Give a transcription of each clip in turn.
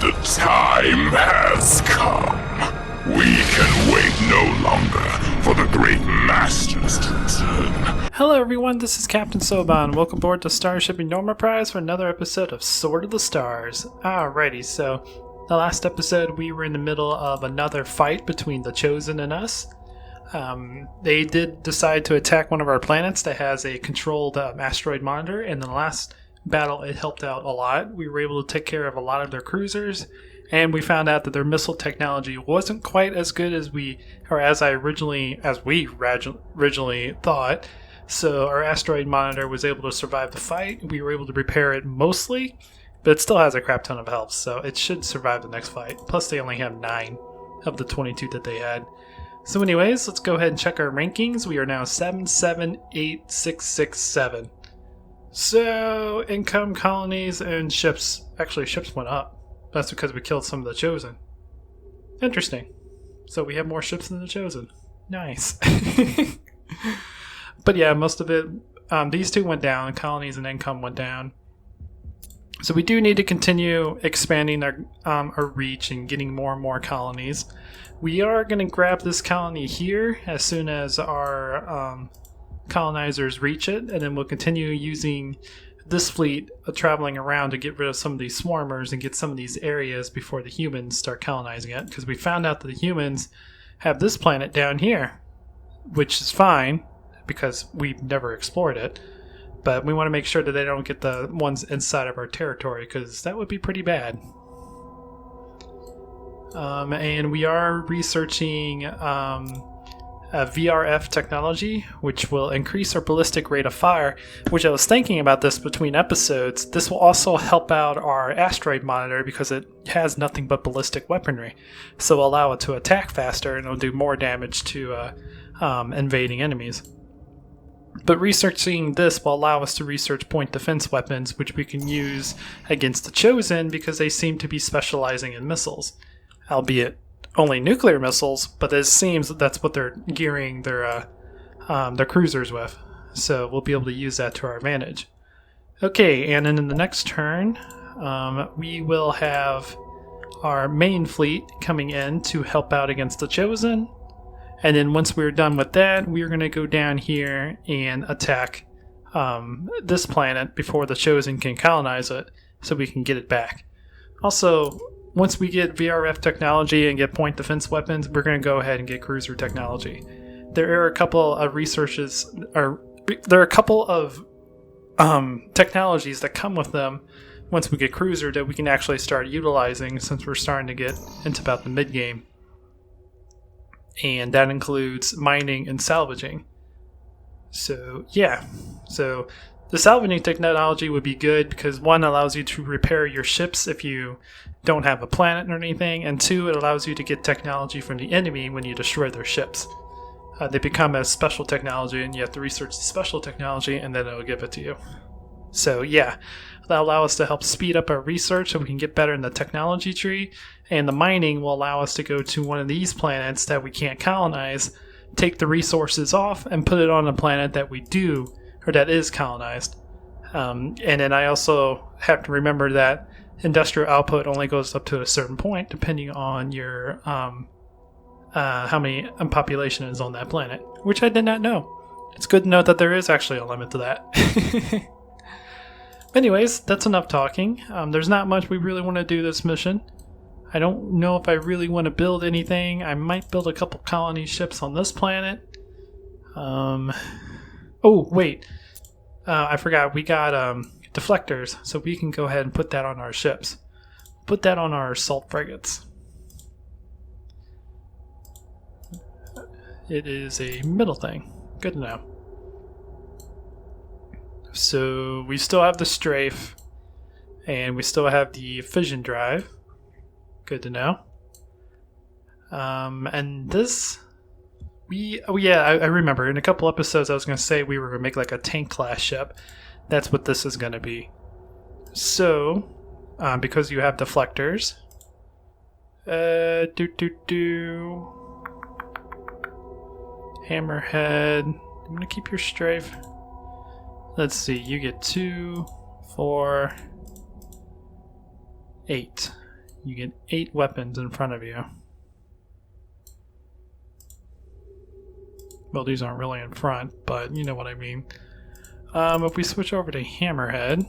The time has come. We can wait no longer for the great masters to return. Hello everyone, this is Captain Soban. Welcome aboard the Starship Enorma Prize for another episode of Sword of the Stars. Alrighty, so the last episode we were in the middle of another fight between the Chosen and us. They did decide to attack one of our planets that has a controlled asteroid monitor, and in the last battle it helped out a lot. We were able to take care of a lot of their cruisers, and we found out that their missile technology wasn't quite as good as we originally thought. So our asteroid monitor was able to survive the fight. We were able to repair it mostly, but it still has a crap ton of health, so it should survive the next fight. Plus they only have 9 of the 22 that they had. So anyways, let's go ahead and check our rankings. We are now 7, 7, 8, 6, 6, 7. So, income, colonies, and ships. Actually, ships went up. That's because we killed some of the Chosen. Interesting. So we have more ships than the Chosen. Nice. But yeah, most of it, these two went down. Colonies and income went down. So we do need to continue expanding our reach and getting more and more colonies. We are going to grab this colony here as soon as our colonizers reach it, and then we'll continue using this fleet traveling around to get rid of some of these swarmers and get some of these areas before the humans start colonizing it, because we found out that the humans have this planet down here, which is fine because we've never explored it, but we want to make sure that they don't get the ones inside of our territory, because that would be pretty bad. And we are researching VRF technology, which will increase our ballistic rate of fire, which I was thinking about this between episodes. This will also help out our asteroid monitor because it has nothing but ballistic weaponry. So it'll allow it to attack faster and it'll do more damage to invading enemies. But researching this will allow us to research point defense weapons, which we can use against the Chosen because they seem to be specializing in missiles. Albeit only nuclear missiles, but it seems that's what they're gearing their cruisers with. So we'll be able to use that to our advantage. Okay, and then in the next turn, we will have our main fleet coming in to help out against the Chosen. And then once we're done with that, we're going to go down here and attack this planet before the Chosen can colonize it, so we can get it back. Also, once we get VRF technology and get point defense weapons, we're going to go ahead and get cruiser technology. There are a couple of technologies that come with them once we get cruiser that we can actually start utilizing, since we're starting to get into about the mid game. And that includes mining and salvaging. So yeah, so the salvaging technology would be good because 1, allows you to repair your ships if you don't have a planet or anything, and 2, it allows you to get technology from the enemy when you destroy their ships. They become a special technology, and you have to research the special technology, and then it'll give it to you. So yeah, that'll allow us to help speed up our research so we can get better in the technology tree, and the mining will allow us to go to one of these planets that we can't colonize, take the resources off, and put it on a planet that we do, or that is colonized. And then I also have to remember that industrial output only goes up to a certain point depending on your how many population is on that planet, which I did not know. It's good to know that there is actually a limit to that. Anyways, that's enough talking. There's not much we really want to do this mission. I don't know if I really want to build anything. I might build a couple colony ships on this planet. Oh, wait. I forgot. We got deflectors, so we can go ahead and put that on our ships. Put that on our assault frigates. It is a middle thing. Good to know. So we still have the strafe, and we still have the fission drive. Good to know. And this... I remember in a couple episodes I was going to say we were going to make like a tank class ship. That's what this is going to be. So, because you have deflectors, Hammerhead. I'm going to keep your strafe. Let's see, you get 2, 4, 8. you get 8 weapons in front of you. Well, these aren't really in front, but you know what I mean. If we switch over to Hammerhead,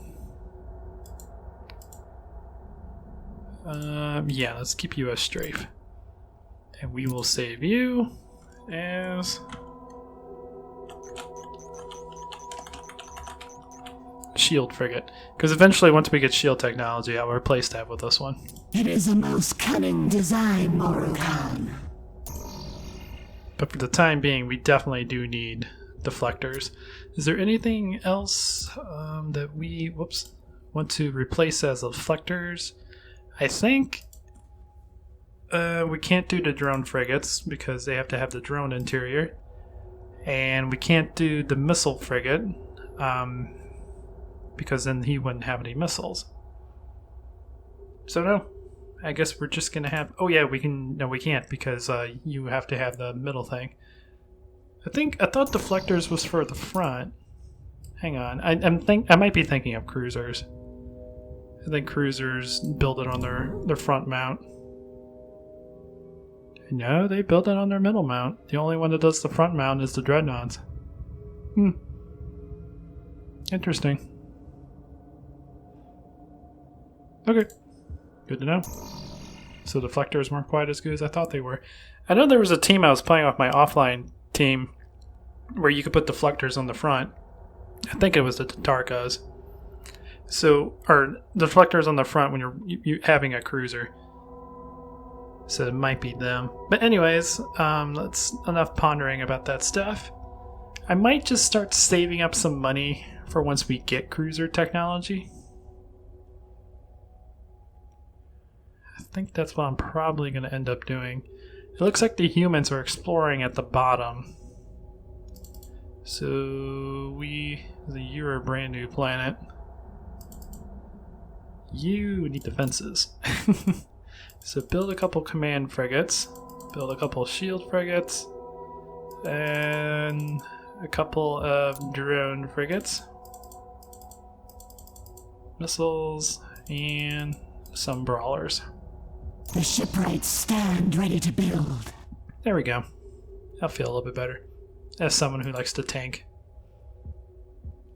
yeah, let's keep you as strafe, and we will save you as shield frigate, because eventually once we get shield technology I'll replace that with this one. It is a most cunning design, Morukan. But for the time being we definitely do need deflectors. Is there anything else that we want to replace as deflectors? I think we can't do the drone frigates because they have to have the drone interior, and we can't do the missile frigate because then he wouldn't have any missiles. So no, I guess we're just gonna have. Oh yeah, we can. No, we can't because you have to have the middle thing. I thought deflectors was for the front. Hang on, I might be thinking of cruisers. I think cruisers build it on their front mount. No, they build it on their middle mount. The only one that does the front mount is the dreadnoughts. Interesting. Okay, good to know. So deflectors weren't quite as good as I thought they were. I know there was a team I was playing with, my offline team, where you could put deflectors on the front. I think it was the Tatarkas. So, or deflectors on the front when you're having a cruiser. So it might be them. But anyways, that's enough pondering about that stuff. I might just start saving up some money for once we get cruiser technology. I think that's what I'm probably going to end up doing. It looks like the humans are exploring at the bottom. So you're a brand new planet. You need defenses. So build a couple command frigates, build a couple shield frigates, and a couple of drone frigates, missiles, and some brawlers. The shipwrights stand ready to build. There we go. I'll feel a little bit better as someone who likes to tank.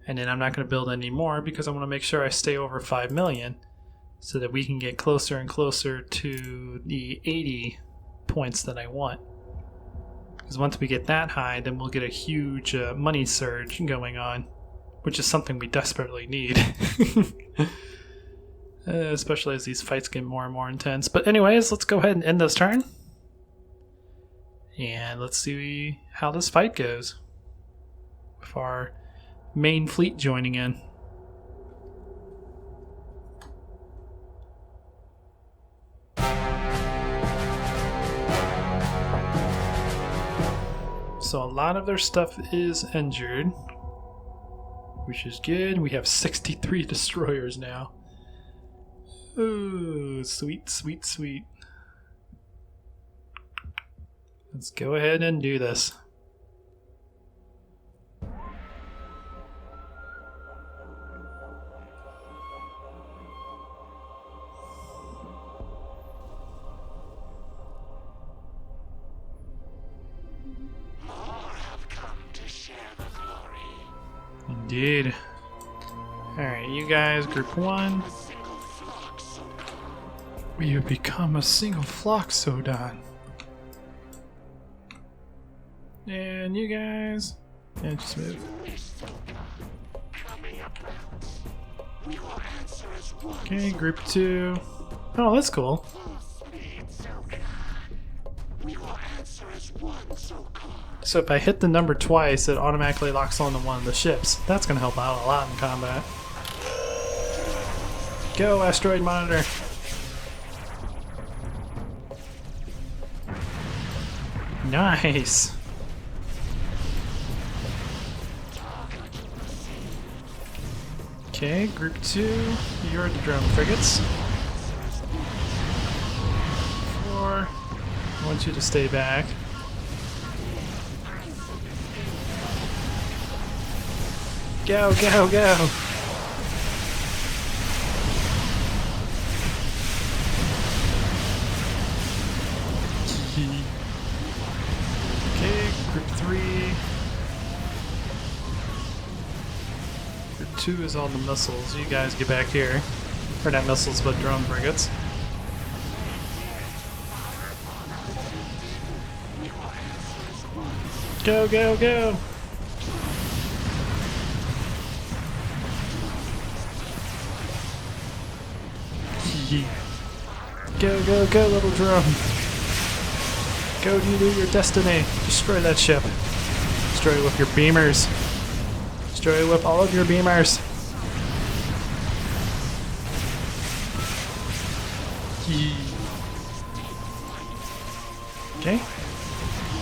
And then I'm not going to build any more because I want to make sure I stay over 5 million so that we can get closer and closer to the 80 points that I want. Because once we get that high, then we'll get a huge money surge going on, which is something we desperately need. Especially as these fights get more and more intense. But anyways, let's go ahead and end this turn. And let's see how this fight goes with our main fleet joining in. So a lot of their stuff is injured, which is good. We have 63 destroyers now. Ooh, sweet, sweet, sweet. Let's go ahead and do this. Indeed. Alright, you guys, group 1. We have become a single flock, Sodan. And you guys, yeah, just move. Okay, group 2. Oh, that's cool. So if I hit the number twice, it automatically locks onto one of the ships. That's going to help out a lot in combat. Go, asteroid monitor. Nice. Okay, group 2, you're the drone frigates. 4, I want you to stay back. Go, go, go! Okay, group 3. Group 2 is all the missiles. You guys get back here. Or not missiles, but drone frigates. Go, go, go! Go, go, go, little drone. Go to your destiny. Destroy that ship. Destroy it with your beamers. Destroy it with all of your beamers. Okay.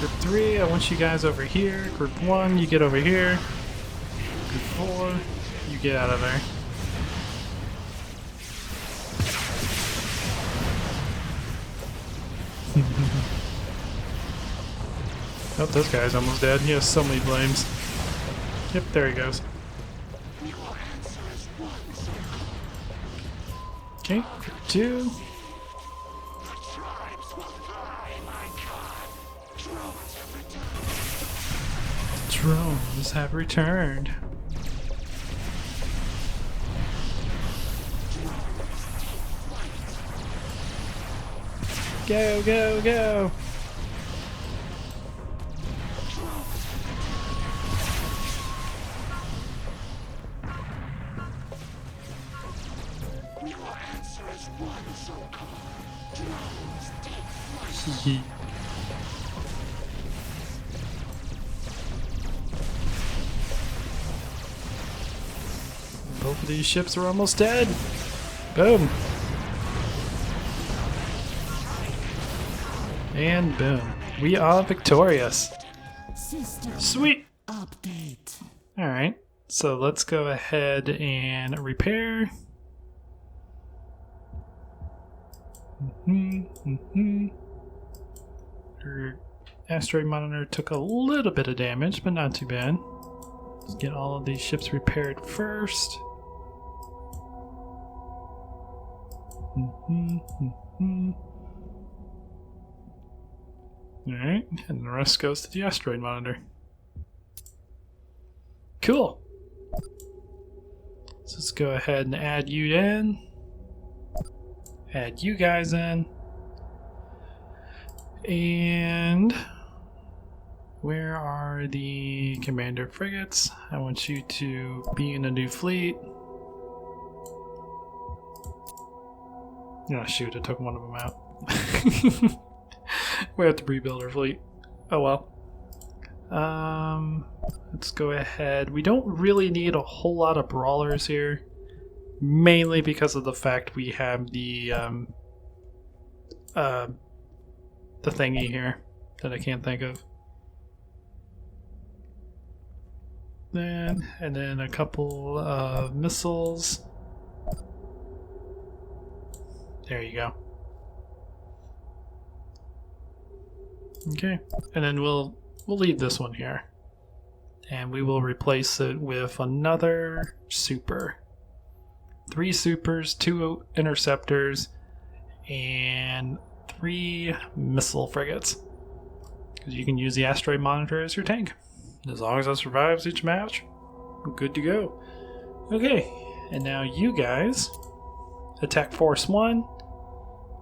Group 3, I want you guys over here. Group 1, you get over here. Group 4, you get out of there. Oh, this guy's almost dead. He has so many flames. Yep, there he goes. Okay, group 2. Drones have returned. Go, go, go! Both of these ships are almost dead. Boom. And boom. We are victorious. System Sweet. update. Alright. So let's go ahead and repair. Our asteroid monitor took a little bit of damage, but not too bad. Let's get all of these ships repaired first. Alright, and the rest goes to the asteroid monitor. Cool. So let's go ahead and add you in. Add you guys in. And where are the commander frigates? I want you to be in a new fleet. Oh shoot, I took one of them out. We have to rebuild our fleet. Oh well. Let's go ahead. We don't really need a whole lot of brawlers here. Mainly because of the fact we have the thingy here that I can't think of. And then a couple of missiles. There you go. Okay, and then we'll leave this one here, and we will replace it with another super. 3 supers, 2 interceptors, and 3 missile frigates. Because you can use the asteroid monitor as your tank. As long as it survives each match, we're good to go. Okay, and now you guys, Attack Force 1,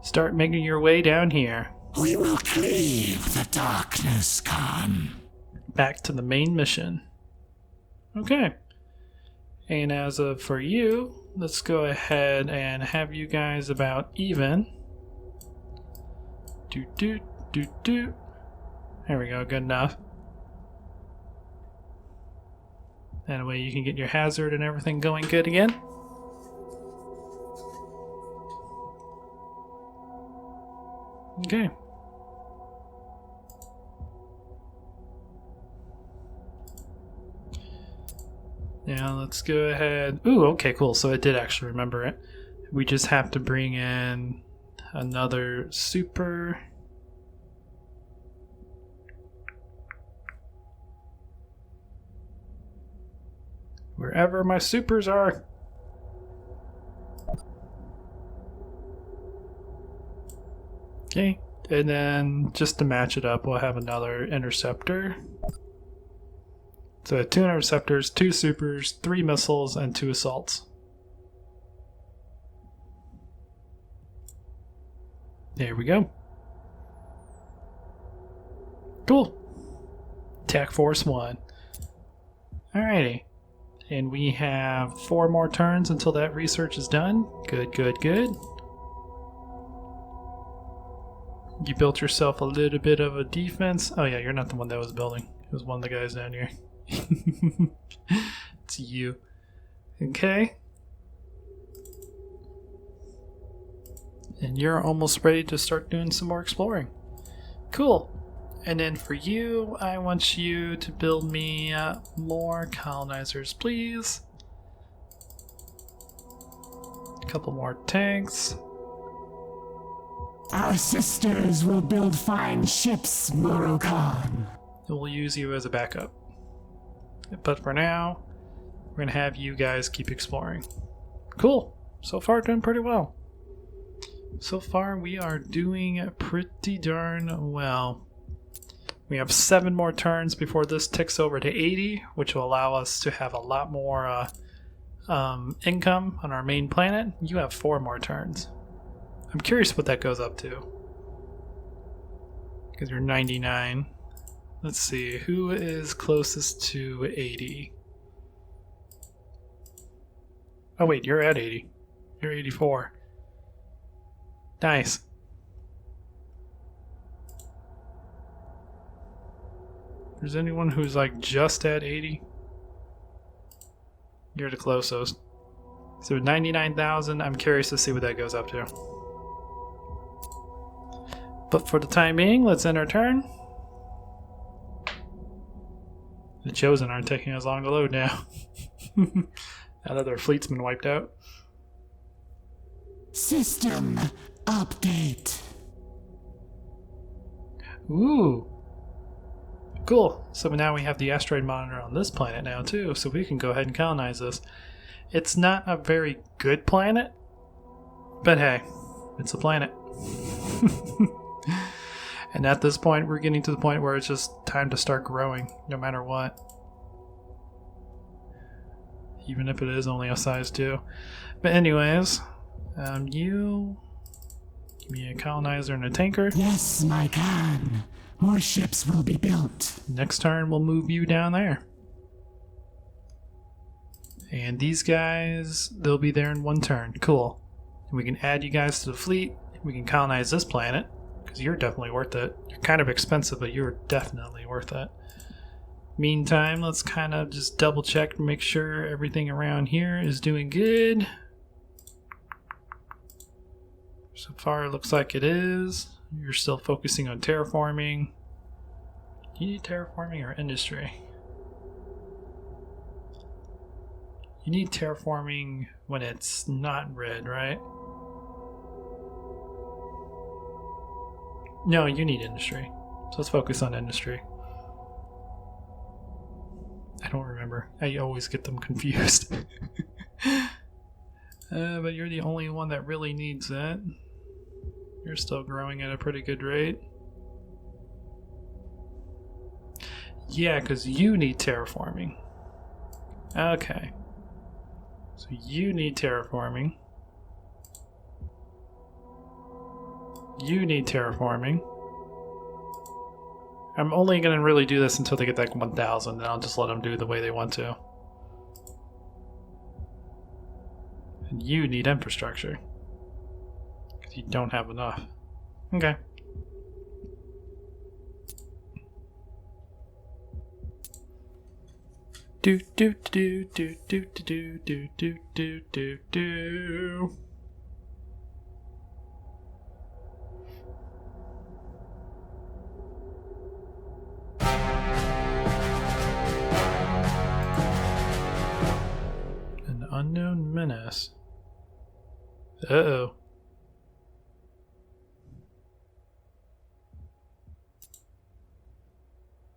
start making your way down here. We will cleave the darkness, Khan. Back to the main mission. Okay. And as of for you, let's go ahead and have you guys about even. There we go, good enough. That way you can get your hazard and everything going good again. Okay. Now let's go ahead. Ooh, okay, cool. So it did actually remember it. We just have to bring in another super. Wherever my supers are. Okay, And then just to match it up, we'll have another interceptor. So 2 interceptors, 2 supers, 3 missiles, and 2 assaults. There we go. Cool. Attack Force 1. Alrighty. And we have 4 more turns until that research is done. Good, good, good. You built yourself a little bit of a defense. Oh yeah, you're not the one that was building. It was one of the guys down here. It's you. Okay. And you're almost ready to start doing some more exploring. Cool. And then for you, I want you to build me more colonizers, please. A couple more tanks. Our sisters will build fine ships, Morrigan. And we'll use you as a backup. But for now, we're going to have you guys keep exploring. Cool. So far, doing pretty well. So far, we are doing pretty darn well. We have 7 more turns before this ticks over to 80, which will allow us to have a lot more income on our main planet. You have 4 more turns. I'm curious what that goes up to. Because you're 99. Let's see, who is closest to 80? Oh wait, you're at 80. You're 84. Nice. There's anyone who's like just at 80? You're the closest. So 99,000, I'm curious to see what that goes up to. But for the time being, let's end our turn. The Chosen aren't taking as long to load now. Now that their fleet's been wiped out. System update. Ooh. Cool. So now we have the asteroid monitor on this planet now too, so we can go ahead and colonize this. It's not a very good planet, but hey, it's a planet. And at this point, we're getting to the point where it's just time to start growing, no matter what. Even if it is only a size 2. But anyways, you give me a colonizer and a tanker. Yes, my Khan. More ships will be built. Next turn, we'll move you down there. And these guys, they'll be there in 1 turn. Cool. And we can add you guys to the fleet. We can colonize this planet. Because you're definitely worth it. You're kind of expensive, but you're definitely worth it. Meantime, let's kind of just double check to make sure everything around here is doing good. So far, it looks like it is. You're still focusing on terraforming. You need terraforming or industry? You need terraforming when it's not red, right? No, you need industry. So let's focus on industry. I don't remember. I always get them confused. But you're the only one that really needs that. You're still growing at a pretty good rate. Yeah, because you need terraforming. Okay. So you need terraforming. You need terraforming. I'm only going to really do this until they get like 1,000, then I'll just let them do the way they want to. And you need infrastructure. Because you don't have enough. Okay. Do do do do do do do do do do do. An unknown menace. Uh-oh.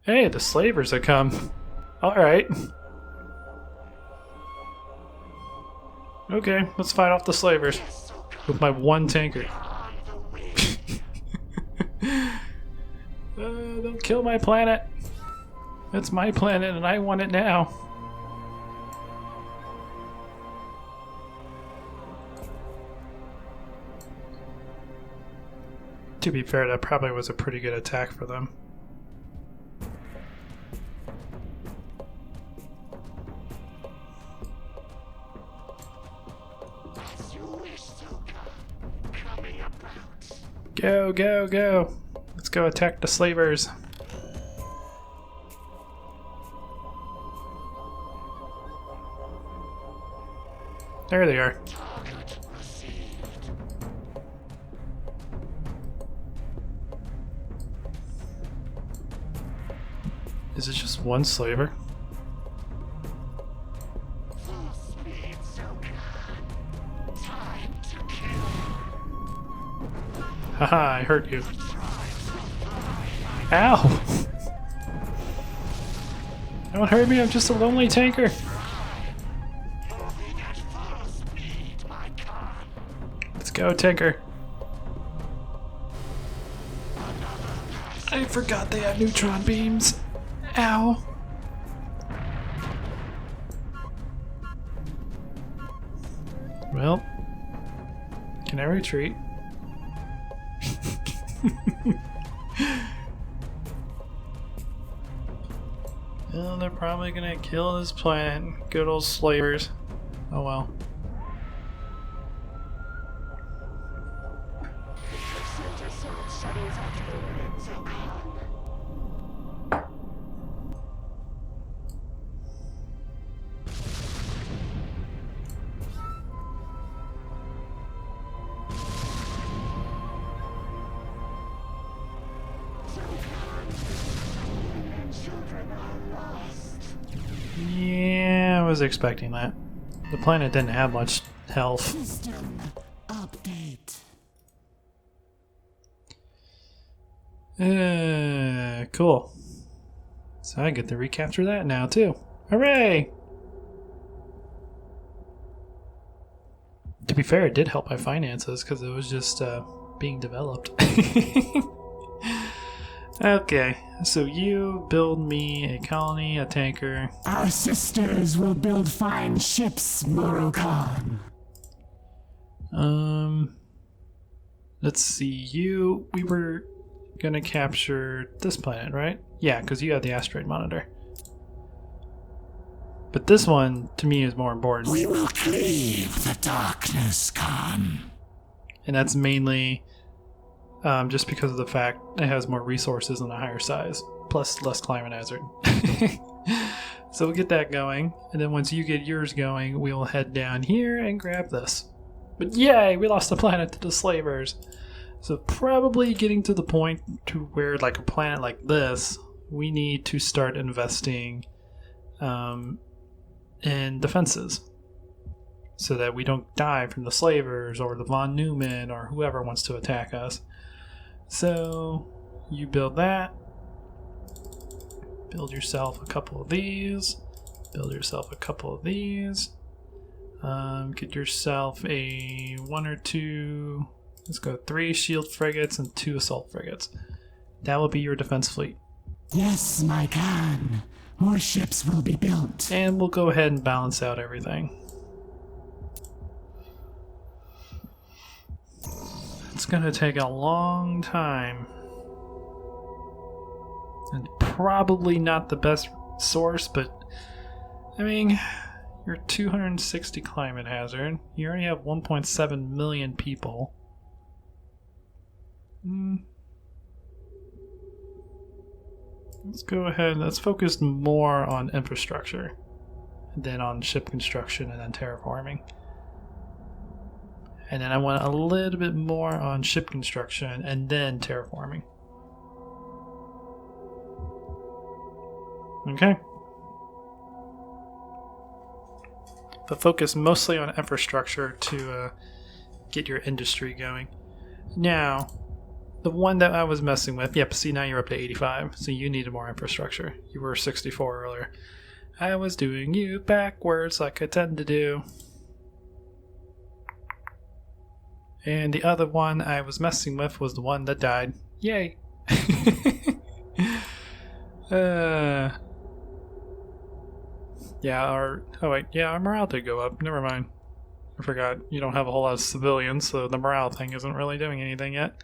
Hey, the slavers have come. Alright. Okay, let's fight off the slavers. With my 1 tanker. Don't kill my planet. It's my planet and I want it now. To be fair, that probably was a pretty good attack for them. Go, go, go. Let's go attack the slavers. There they are. Is it just one slaver? Haha, I hurt you. Ow! Don't hurt me, I'm just a lonely tanker. Let's go, tanker. I forgot they have neutron beams. Ow. Well, can I retreat? Well, they're probably gonna kill this planet. Good old slavers. Oh well. Yeah, I was expecting that. The planet didn't have much health. System update. Cool. So I get to recapture that now too. Hooray! To be fair, it did help my finances because it was just being developed. Okay, so you build me a colony, a tanker. Our sisters will build fine ships, Morrigan. Let's see, we were gonna capture this planet, right? Yeah, because you have the asteroid monitor. But this one, to me, is more important. We will cleave the darkness, Khan. And that's mainly just because of the fact it has more resources and a higher size, plus less climate hazard. So we'll get that going, and then once you get yours going, we'll head down here and grab this. But yay, we lost the planet to the slavers. So probably getting to the point to where, like a planet like this, we need to start investing in defenses, so that we don't die from the slavers or the von Neumann or whoever wants to attack us. So you build that, build yourself a couple of these, build yourself a couple of these, get yourself a 1 or 2, let's go 3 shield frigates and 2 assault frigates. That will be your defense fleet. Yes, my Khan. More ships will be built. And we'll go ahead and balance out everything. It's gonna take a long time. And probably not the best source, but I mean, you're 260 climate hazard. You already have 1.7 million people. Let's go ahead, let's focus more on infrastructure than on ship construction and then terraforming. And then I want a little bit more on ship construction and then terraforming. Okay. But focus mostly on infrastructure to get your industry going. Now, the one that I was messing with, yep, see now you're up to 85, so you needed more infrastructure. You were 64 earlier. I was doing you backwards like I tend to do. And the other one I was messing with was the one that died. Yay! Yeah, our morale did go up. Never mind. I forgot. You don't have a whole lot of civilians, so the morale thing isn't really doing anything yet.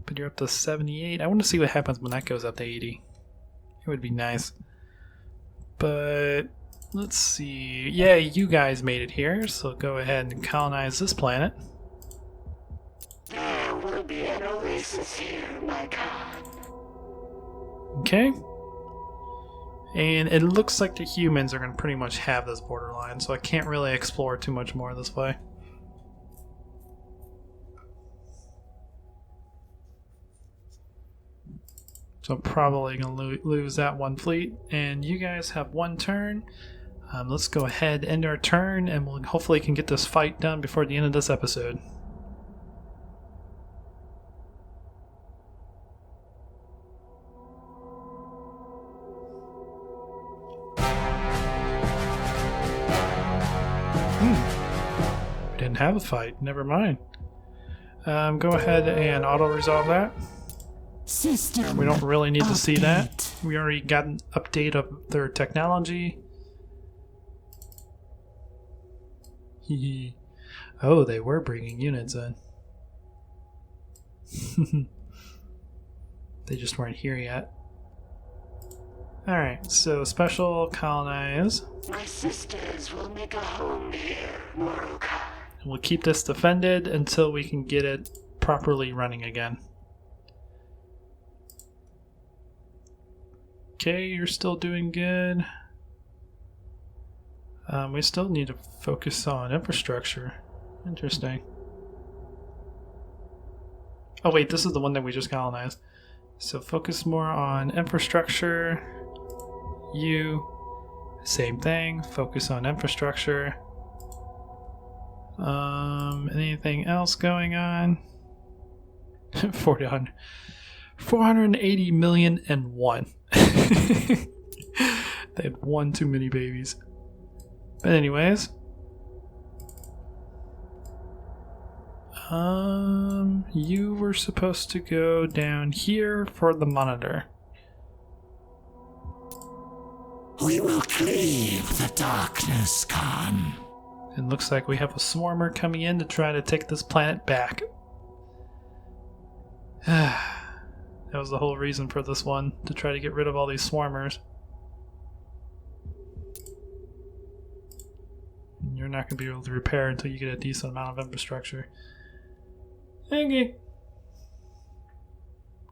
But you're up to 78. I want to see what happens when that goes up to 80. It would be nice. But let's see. Yeah, you guys made it here, so go ahead and colonize this planet. There will be an oasis here, my god. Okay. And it looks like the humans are going to pretty much have this borderline, so I can't really explore too much more this way. So I'm probably going to lose that one fleet. And you guys have one turn. Let's go ahead, end our turn, and we'll hopefully can get this fight done before the end of this episode. We didn't have a fight. Never mind. Go ahead and auto-resolve that. System We don't really need to see that. update. We already got an update of their technology. Oh, they were bringing units in. They just weren't here yet. Alright, so special colonize. My sisters will make a home here, Moroka. We'll keep this defended until we can get it properly running again. Okay, you're still doing good. We still need to focus on infrastructure. Interesting. Oh wait, this is the one that we just colonized. So focus more on infrastructure. You, same thing. Focus on infrastructure. Anything else going on? 480 million and one. They had one too many babies. But anyways. You were supposed to go down here for the monitor. We will cleave the darkness, Khan. It looks like we have a swarmer coming in to try to take this planet back. That was the whole reason for this one, to try to get rid of all these swarmers. And you're not going to be able to repair until you get a decent amount of infrastructure. Okay.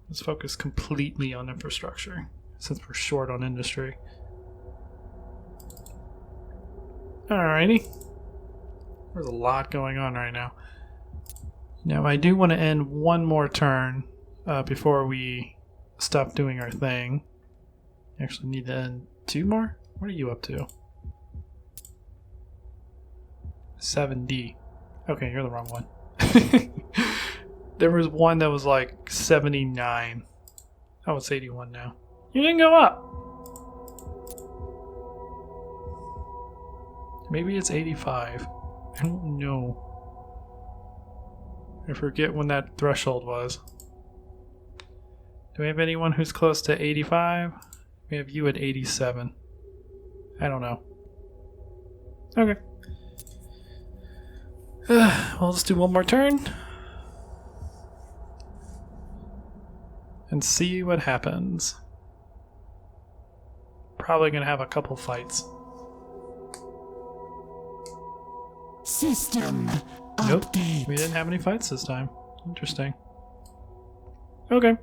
Let's focus completely on infrastructure, since we're short on industry. Alrighty. There's a lot going on right now. Now, I do want to end one more turn before we stop doing our thing. Actually, need to end two more? What are you up to? 7D. Okay, you're the wrong one. There was one that was like 79. Oh, it's 81 now. You didn't go up! Maybe it's 85. I don't know. I forget when that threshold was. Do we have anyone who's close to 85? We have you at 87. I don't know. Okay. Well, let's do one more turn. And see what happens. Probably gonna have a couple fights. System Nope, update. we didn't have any fights this time. Interesting. Okay.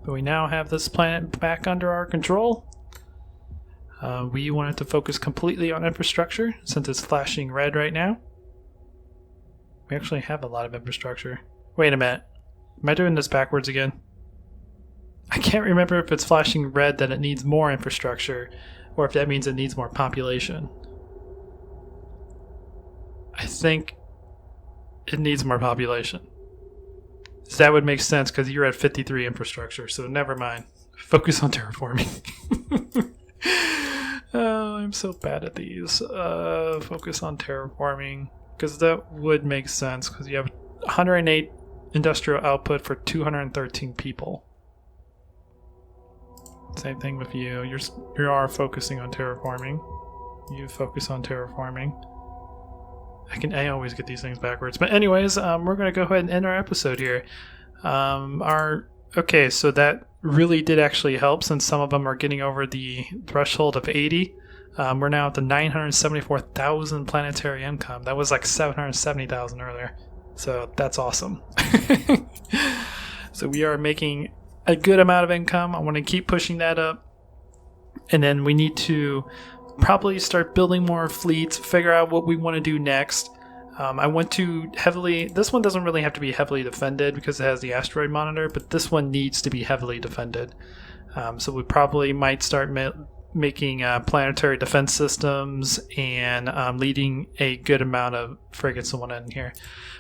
But we now have this planet back under our control. We wanted to focus completely on infrastructure since it's flashing red right now. We actually have a lot of infrastructure. Wait a minute. Am I doing this backwards again? I can't remember if it's flashing red that it needs more infrastructure or if that means it needs more population. I think it needs more population. So that would make sense because you're at 53 infrastructure, so never mind. Focus on terraforming. Oh, I'm so bad at these. Focus on terraforming. because that would make sense, because you have 108 industrial output for 213 people. Same thing with you. You are focusing on terraforming. You focus on terraforming. I always get these things backwards. But anyways, we're going to go ahead and end our episode here. Okay, so that really did actually help, since some of them are getting over the threshold of 80. We're now at the 974,000 planetary income. That was like 770,000 earlier. So that's awesome. So we are making a good amount of income. I want to keep pushing that up. And then we need to probably start building more fleets, figure out what we want to do next. I want to this one doesn't really have to be heavily defended because it has the asteroid monitor, but this one needs to be heavily defended. So we probably might start making planetary defense systems and leading a good amount of frigates and whatnot in here.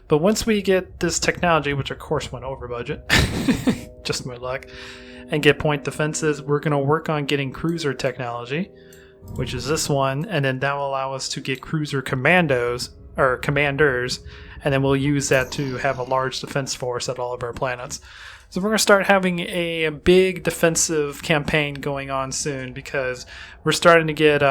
But once we get this technology, which of course went over budget, just my luck, and get point defenses, we're going to work on getting cruiser technology, which is this one, and then that will allow us to get cruiser commanders, and then we'll use that to have a large defense force at all of our planets. So we're going to start having a big defensive campaign going on soon, because we're starting to get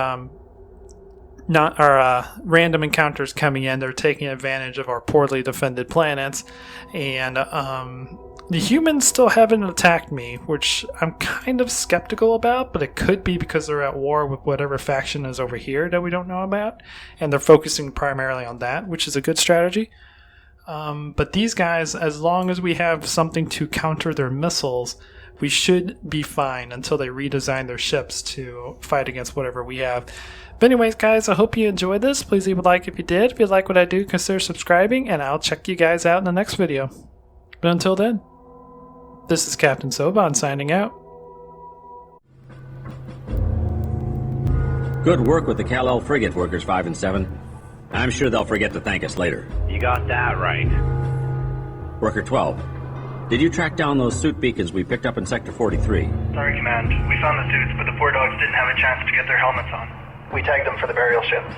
random encounters coming in. They're taking advantage of our poorly defended planets, and the humans still haven't attacked me, which I'm kind of skeptical about, but it could be because they're at war with whatever faction is over here that we don't know about, and they're focusing primarily on that, which is a good strategy. But these guys, as long as we have something to counter their missiles, we should be fine until they redesign their ships to fight against whatever we have. But anyways, guys, I hope you enjoyed this. Please leave a like if you did. If you like what I do, consider subscribing, and I'll check you guys out in the next video. But until then, this is Captain Soban signing out. Good work with the Kal-El frigate, Workers 5 and 7. I'm sure they'll forget to thank us later. You got that right. Worker 12, did you track down those suit beacons we picked up in Sector 43? Sorry, Command. We found the suits, but the poor dogs didn't have a chance to get their helmets on. We tagged them for the burial ships.